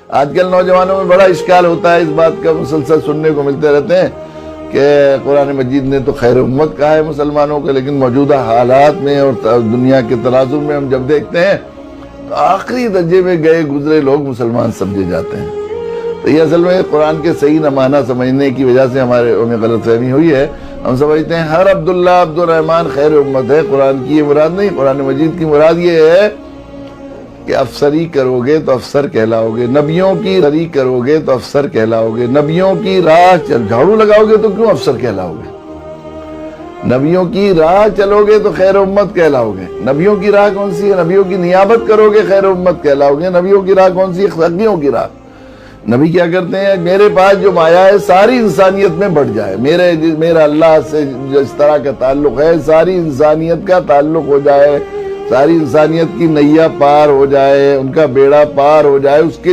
آج کل نوجوانوں میں بڑا اشکال ہوتا ہے، اس بات کا مسلسل سننے کو ملتے رہتے ہیں کہ قرآن مجید نے تو خیر امت کہا ہے مسلمانوں کو، لیکن موجودہ حالات میں اور دنیا کے تناظر میں ہم جب دیکھتے ہیں تو آخری درجے میں گئے گزرے لوگ مسلمان سمجھے جاتے ہیں۔ تو یہ اصل میں قرآن کے صحیح نہ معنی سمجھنے کی وجہ سے ہمیں غلط فہمی ہوئی ہے۔ ہم سمجھتے ہیں ہر عبداللہ عبد الرحمن خیر امت ہے، قرآن کی یہ مراد نہیں۔ قرآن مجید کی مراد یہ ہے کہ افسری کرو گے تو افسر کہلاؤ گے، نبیوں کی افسری کرو گے تو افسر کہلاؤ گے، نبیوں کی راہ جھاڑو لگاؤ گے تو کیوں افسر کہلاؤ گے؟ نبیوں کی راہ چلو گے تو خیر امت کہلاؤ گے۔ نبیوں کی راہ کون سی ہے؟ نبیوں کی نیابت کرو گے خیر امت کہلاؤ گے۔ نبیوں کی راہ کون سی ہے؟ سخیوں کی راہ۔ نبی کیا کرتے ہیں؟ میرے پاس جو مایا ہے ساری انسانیت میں بڑھ جائے، میرا اللہ سے جس طرح کا تعلق ہے ساری انسانیت کا تعلق ہو جائے، ساری انسانیت کی نیا پار ہو جائے، ان کا بیڑا پار ہو جائے، اس کے